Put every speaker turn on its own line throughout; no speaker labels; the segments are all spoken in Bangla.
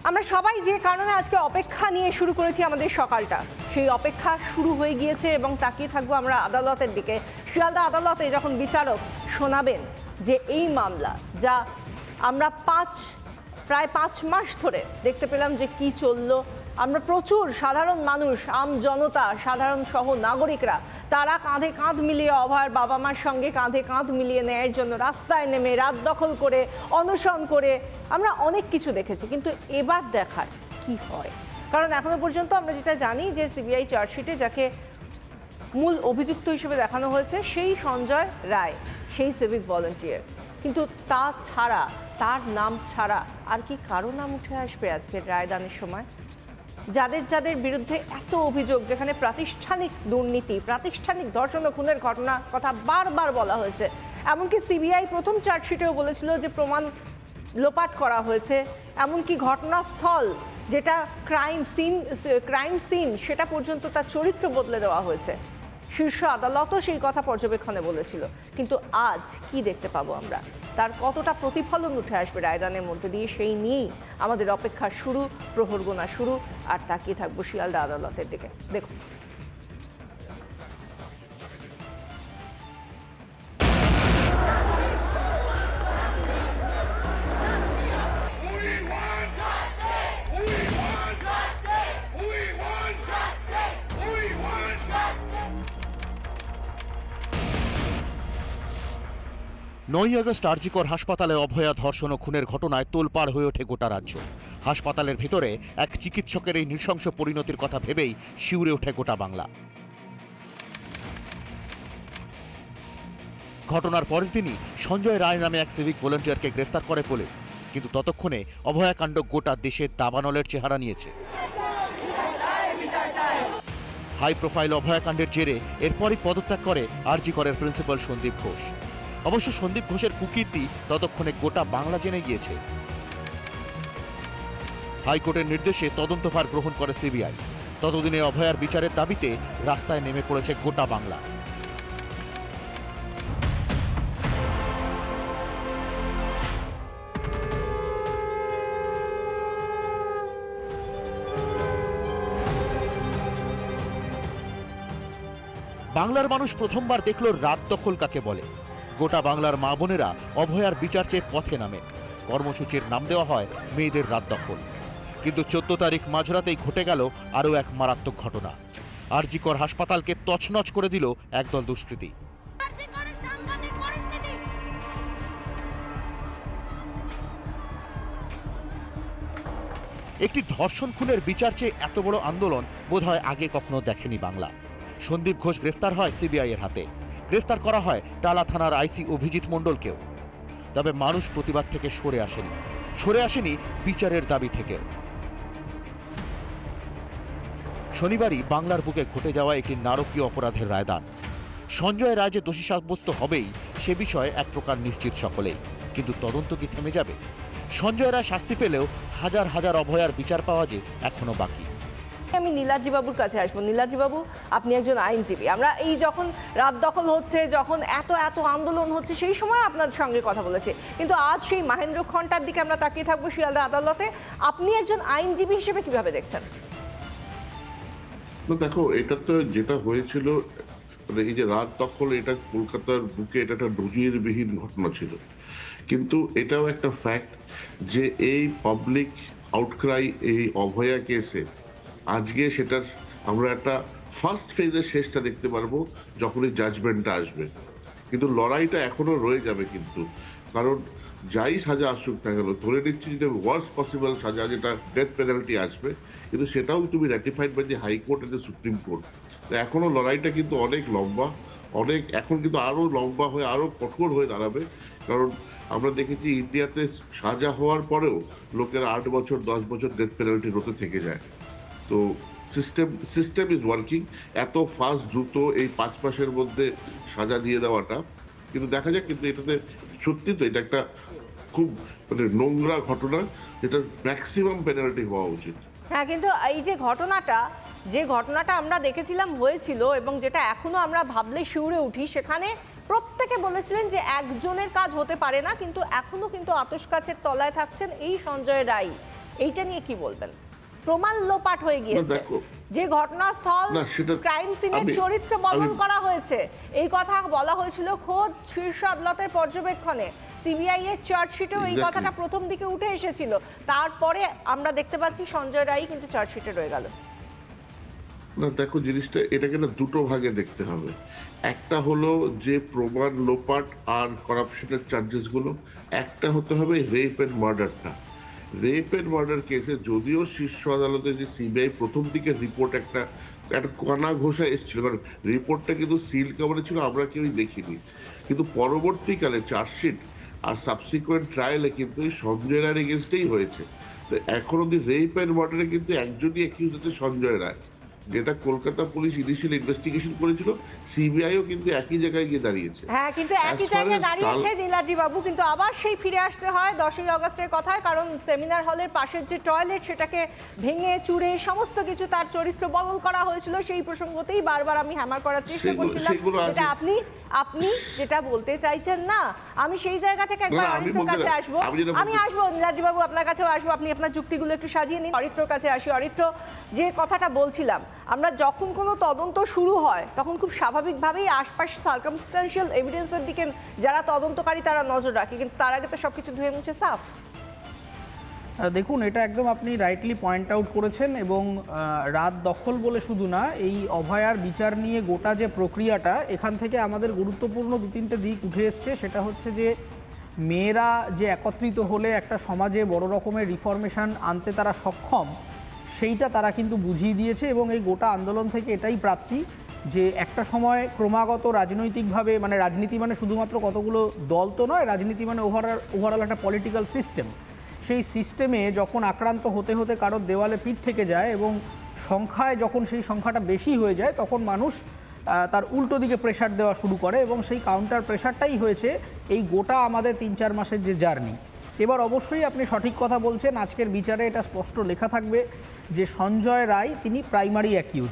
আমরা সবাই যে কারণে আজকে অপেক্ষা নিয়ে শুরু করেছি আমাদের সকালটা, সেই অপেক্ষা শুরু হয়ে গিয়েছে এবং তাকিয়ে থাকবো আমরা আদালতের দিকে। শিয়ালদা আদালতে যখন বিচারক শোনাবেন যে এই মামলা যা আমরা প্রায় 5 মাস ধরে দেখতে পেলাম যে কি চললো, আমরা প্রচুর সাধারণ মানুষ, আম জনতা, সাধারণ সহ নাগরিকরা তারা কাঁধে কাঁধ মিলিয়ে অভয়ের বাবা মার সঙ্গে কাঁধে কাঁধ মিলিয়ে ন্যায়ের জন্য রাস্তায় নেমে রাত দখল করে অনশন করে আমরা অনেক কিছু দেখেছি, কিন্তু এবার দেখার কি হয়। কারণ এখনো পর্যন্ত আমরা যেটা জানি যে সিবিআই চার্জশিটে যাকে মূল অভিযুক্ত হিসেবে দেখানো হয়েছে সেই সঞ্জয় রায়, সেই সিভিক ভলেন্টিয়ার, কিন্তু তা ছাড়া, তার নাম ছাড়া আর কি কারো নাম উঠে আসবে আজকের রায়দানের সময়? যাদের যাদের বিরুদ্ধে এত অভিযোগ, যেখানে প্রাতিষ্ঠানিক দুর্নীতি, প্রাতিষ্ঠানিক ধর্ষণ ও খুনের ঘটনা কথা বারবার বলা হয়েছে, এমনকি সিবিআই প্রথম চার্জশিটেও বলেছিল যে প্রমাণ লোপাট করা হয়েছে, এমনকি ঘটনাস্থল যেটা ক্রাইম সিন সেটা পর্যন্ত তার চরিত্র বদলে দেওয়া হয়েছে। শীর্ষ আদালতও সেই কথা পর্যবেক্ষণে বলেছিল, কিন্তু আজ কি দেখতে পাবো আমরা, তার কতটা প্রতিফলন উঠে আসবে রায়দানের মধ্যে দিয়ে, সেই নিয়েই আমাদের অপেক্ষা শুরু, প্রহর গোনা শুরু, আর তাকিয়ে থাকবো শিয়ালদা আদালতের দিকে। দেখুন,
নয়ই আগস্ট আরজিকর হাসপাতালে অভয়া ধর্ষণ ও খুনের ঘটনায় তোলপাড় হয়ে ওঠে গোটা রাজ্য। হাসপাতালের ভিতরে এক চিকিৎসকের এই নৃশংস পরিণতির কথা ভেবেই শিউরে ওঠে গোটা বাংলা। ঘটনার পরের দিনই সঞ্জয় রায় নামে এক সিভিক ভলেন্টিয়ারকে গ্রেফতার করে পুলিশ, কিন্তু ততক্ষণে অভয়াকাণ্ড গোটা দেশে দাবানলের চেহারা নিয়েছে। হাই প্রোফাইল অভয়াকাণ্ডের জেরে এরপরই পদত্যাগ করে আরজিকরের প্রিন্সিপাল সন্দীপ ঘোষ। অবশ্য সন্দীপ ঘোষের কুকীর্তি ততক্ষণে গোটা বাংলা জেনে গিয়েছে। হাইকোর্টের নির্দেশে তদন্তভার গ্রহণ করে সিবিআই। ততদিনে অভয়ার বিচারের দাবিতে রাস্তায় নেমে পড়েছে গোটা বাংলা। বাংলার মানুষ প্রথমবার দেখল রাত দখল কাকে বলে। গোটা বাংলার মা বোনেরা অভয়ার বিচার চেয়ে পথে নামে। কর্মসূচির নাম দেওয়া হয় মেয়েদের রাত দখল। কিন্তু 14 তারিখ মাঝরাতেই ঘটে গেল আরও এক মারাত্মক ঘটনা। আরজিকর হাসপাতালকে তছনছ করে দিল একদল দুষ্কৃতী। একটি ধর্ষণ খুনের বিচার চেয়ে এত বড় আন্দোলন বোধহয় আগে কখনো দেখেনি বাংলা। সন্দীপ ঘোষ গ্রেফতার হয় সিবিআই এর হাতে। গ্রেফতার করা হয় টালা থানার আইসি অভিজিৎ মণ্ডলকেও। তবে মানুষ প্রতিবাদ থেকে সরে আসেনি বিচারের দাবি থেকে। শনিবারই বাংলার বুকে ঘটে যাওয়া একটি নারকীয় অপরাধের রায়দান। সঞ্জয় রায় যে দোষী সাব্যস্ত হবেই সে বিষয়ে এক প্রকার নিশ্চিত সকলেই, কিন্তু তদন্ত কি থেমে যাবে? সঞ্জয় রায় শাস্তি পেলেও হাজার হাজার অভয়ার বিচার পাওয়া যে এখনো বাকি।
আমি নীলাদ্রি বাবুর কাছে আসবো। নীলাদ্রি বাবু, আপনি একজন আইনজীবী। আমরা এই যখন রাত দখল হচ্ছে, যখন এত আন্দোলন হচ্ছে, সেই সময় আপনার সঙ্গে কথা বলেছি, কিন্তু আজ সেই মাহেন্দ্র খন্টার দিকে আমরা তাকিয়ে থাকবো শিয়ালদা আদালতে। আপনি একজন আইনজীবী হিসেবে কিভাবে দেখছেন?
দেখো, এটা তো যেটা হয়েছিল, মানে এই যে রাত দখল, এটা কলকাতার বুকে এটা একটা নজিরবিহীন ঘটনা ছিল। কিন্তু এটাও একটা ফ্যাক্ট যে এই পাবলিক আউটক্রাই এই অভয়া কেসে আজকে সেটার আমরা একটা ফার্স্ট ফেজের শেষটা দেখতে পারবো যখনই জাজমেন্টটা আসবে। কিন্তু লড়াইটা এখনো রয়ে যাবে, কিন্তু কারণ যাই সাজা আসুক না গেল, ধরে নিচ্ছি যে ওয়ার্স্ট পসিবল সাজা যেটা ডেথ পেনাল্টি আসবে, কিন্তু সেটাও তুমি ratified by the high court and supreme court. তো এখনো লড়াইটা কিন্তু অনেক লম্বা, এখন কিন্তু আরো লম্বা হয়ে আরো কঠোর হয়ে দাঁড়াবে। কারণ আমরা দেখেছি ইন্ডিয়াতে সাজা হওয়ার পরেও লোকেরা 8 বছর 10 বছর ডেথ পেনাল্টি হতে থেকে যায়। তো সিস্টেম ইজ ওয়ার্কিং। এত ফাস্ট দ্রুত এই 5 মাসের মধ্যে সাজা দিয়ে দেওয়াটা, কিন্তু দেখা যাক। কিন্তু এটাতে সত্যি তো এটা একটা খুব মানে নোংরা ঘটনা, যেটা ম্যাক্সিমাম পেনাল্টি হওয়া উচিত।
হ্যাঁ, কিন্তু এই যে ঘটনাটা আমরা দেখেছিলাম হয়েছিল, এবং যেটা এখনো আমরা ভাবলে শিউরে উঠি, সেখানে প্রত্যেকে বলেছিলেন যে একজনের কাজ হতে পারে না, কিন্তু এখনো কিন্তু আতশকাচের তলায় থাকছেন এই সঞ্জয় রায়। এইটা নিয়ে কি বলবেন? প্রমাণ লোপাট হয়ে গিয়েছে, যে ঘটনাস্থল ক্রাইম সিনের চরিত্র বদল করা হয়েছে এই কথা বলা হয়েছিল খোদ শীর্ষ আদালতের পর্যবেক্ষণে, সিবিআই এর চার্জশিটেও এই কথাটা প্রথম দিকে উঠে এসেছিল, তারপরে আমরা দেখতে পাচ্ছি সঞ্জয় রায় কিন্তু চার্জশিটে রয়ে গেল।
না দেখো, জিনিসটা এটাকে না দুটো ভাগে দেখতে হবে। একটা হলো যে প্রমাণ লোপাট আর করাপশনের চার্জেস গুলো, একটা হতে হবে রেপ এন্ড মার্ডারটা। রেপ এন্ড মার্ডার কেসে যদিও শীর্ষ আদালতে যে সিবিআই প্রথম দিকে রিপোর্ট একটা কানা ঘোষা এসেছিল, কারণ রিপোর্টটা কিন্তু সিল কভারে ছিল, আমরা কেউই দেখিনি, কিন্তু পরবর্তীকালে চার্জশিট আর সাবসিকুয়েন্ট ট্রায়ালে কিন্তু এই সঞ্জয় রায়ের এগেনস্টেই হয়েছে। তো এখন অব্দি রেপ এন্ড মার্ডারে কিন্তু একজনই অ্যাকিউজ হচ্ছে সঞ্জয় রায়, যেটা কলকাতা পুলিশ ইনিশিয়াল ইনভেস্টিগেশন করেছিল, সিবিআইও কিন্তু একই জায়গায় গিয়ে দাঁড়িয়েছে।
হ্যাঁ, কিন্তু একই জায়গায় দাঁড়িয়েছে নীলাদ্রি বাবু, কিন্তু আবার সেই ফিরে আসতে হয় 10ই আগস্টের কথায়, কারণ সেমিনার হলের পাশের যে টয়লেট সেটাকে ভেঙে চুরে সমস্ত কিছু তার চরিত্র বদল করা হয়েছিল। সেই প্রসঙ্গতেই বারবার আমি হ্যামার করার চেষ্টা করছিলাম, যেটা আপনি যেটা বলতে চাইছেন না, আমি সেই জায়গা থেকে একবার অরিত্রর কাছে আসবো, আমি আসবো নীলাদ্রি বাবু, আপনার কাছেও আসবো, আপনি আপনার যুক্তিগুলো একটু সাজিয়ে নিন। অরিত্রর কাছে আসি। অরিত্র, যে কথাটা বলছিলাম, আমরা যখন কোনো তদন্ত শুরু হয় তখন খুব স্বাভাবিকভাবেই আশপাশে সার্কামস্ট্যান্সিয়াল এভিডেন্সের দিকে যারা তদন্তকারী তারা নজর রাখে, কিন্তু তার আগে তো সবকিছু ধুয়ে মুছে সাফ।
দেখুন, এটা একদম আপনি রাইটলি পয়েন্ট আউট করেছেন, এবং রাত দখল বলে শুধু না, এই অভয়ার বিচার নিয়ে গোটা যে প্রক্রিয়াটা, এখান থেকে আমাদের গুরুত্বপূর্ণ 2-3টে দিক উঠে এসছে। সেটা হচ্ছে যে মেয়েরা যে একত্রিত হলে একটা সমাজে বড় রকমের রিফরমেশন আনতে তারা সক্ষম, সেইটা তারা কিন্তু বুঝিয়ে দিয়েছে। এবং এই গোটা আন্দোলন থেকে এটাই প্রাপ্তি যে একটা সময় ক্রমাগত রাজনৈতিকভাবে, মানে রাজনীতি মানে শুধুমাত্র কতগুলো দল তো নয়, রাজনীতি মানে ওভারঅল একটা পলিটিক্যাল সিস্টেম। সেই সিস্টেমে যখন আক্রান্ত হতে হতে কারোর দেওয়ালে পিঠ থেকে যায় এবং সংখ্যায় যখন সেই সংখ্যাটা বেশি হয়ে যায়, তখন মানুষ তার উল্টো দিকে প্রেশার দেওয়া শুরু করে, এবং সেই কাউন্টার প্রেশারটাই হয়েছে এই গোটা আমাদের 3-4 মাসের যে জার্নি। এবার অবশ্যই আপনি সঠিক কথা বলছেন, আজকের বিচারে এটা স্পষ্ট লেখা থাকবে যে সঞ্জয় রায় তিনি প্রাইমারি অ্যাকিউজ।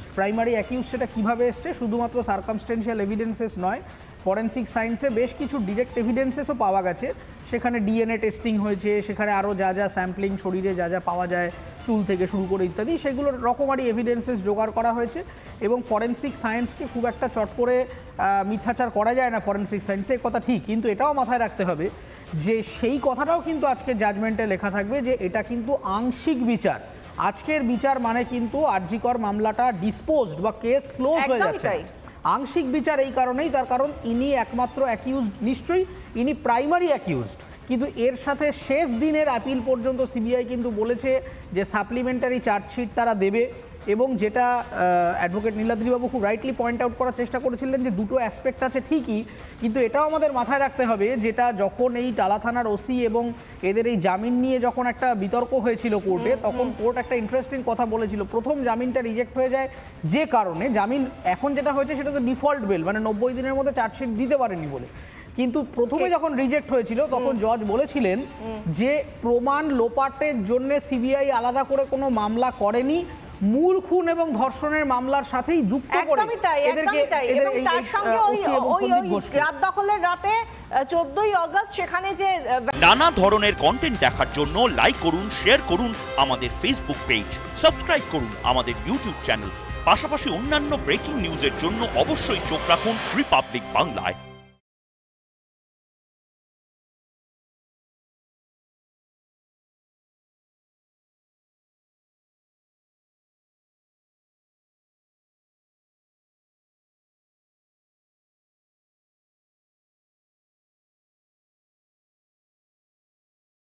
সেটা কীভাবে এসছে? শুধুমাত্র সার্কামস্টেন্সিয়াল এভিডেন্সেস নয়, ফরেনসিক সায়েন্সে বেশ কিছু ডিরেক্ট এভিডেন্সেসও পাওয়া গেছে। সেখানে ডিএনএ টেস্টিং হয়েছে, সেখানে আরও যা যা স্যাম্পলিং শরীরে যা যা পাওয়া যায়, চুল থেকে শুরু করে ইত্যাদি, সেগুলোর রকমারি এভিডেন্সেস জোগাড় করা হয়েছে। এবং ফরেনসিক সায়েন্সকে খুব একটা চট করে মিথ্যাচার করা যায় না ফরেনসিক সায়েন্সে, কথা ঠিক, কিন্তু এটাও মাথায় রাখতে হবে যে সেই কথাটাও কিন্তু আজকে জাজমেন্টে লেখা থাকবে যে এটা কিন্তু আংশিক বিচার। আজকের বিচার মানে কিন্তু আরজিকর মামলাটা ডিসপোজড বা কেস ক্লোজ হয়ে যাচ্ছে। আংশিক বিচার এই কারণেই, তার কারণ ইনি একমাত্র অ্যাকিউজড, নিশ্চয়ই ইনি প্রাইমারি অ্যাকিউজড, কিন্তু এর সাথে শেষ দিনের অ্যাপিল পর্যন্ত সিবিআই কিন্তু বলেছে যে সাপ্লিমেন্টারি চার্জশিট তারা দেবে। এবং যেটা অ্যাডভোকেট নীলাদ্রিবাবু খুব রাইটলি পয়েন্ট আউট করার চেষ্টা করেছিলেন যে দুটো অ্যাসপেক্ট আছে ঠিকই, কিন্তু এটাও আমাদের মাথায় রাখতে হবে যেটা যখন এই টালা থানার ওসি এবং এদের এই জামিন নিয়ে যখন একটা বিতর্ক হয়েছিল কোর্টে, তখন কোর্ট একটা ইন্টারেস্টিং কথা বলেছিল। প্রথম জামিনটা রিজেক্ট হয়ে যায় যে কারণে, জামিন এখন যেটা হয়েছে সেটা তো ডিফল্ট বেল, মানে 90 দিনের মধ্যে চার্জশিট দিতে পারেনি বলে, কিন্তু প্রথমে যখন রিজেক্ট হয়েছিল তখন জজ বলেছিলেন যে প্রমাণ লোপাটের জন্য সিবিআই আলাদা করে কোনো মামলা করেনি, মূল খুন এবং ধর্ষণের মামলার সাথেই যুক্ত করে
তার সঙ্গে ওই রাত দখলের রাতে 14ই আগস্ট সেখানে যে
নানা ধরনের কন্টেন্ট দেখার জন্য লাইক করুন, শেয়ার করুন আমাদের ফেসবুক পেজ, সাবস্ক্রাইব করুন আমাদের ইউটিউব চ্যানেল, পাশাপাশি অন্যান্য ব্রেকিং নিউজের জন্য অবশ্যই চোখ রাখুন রিপাবলিক বাংলায়।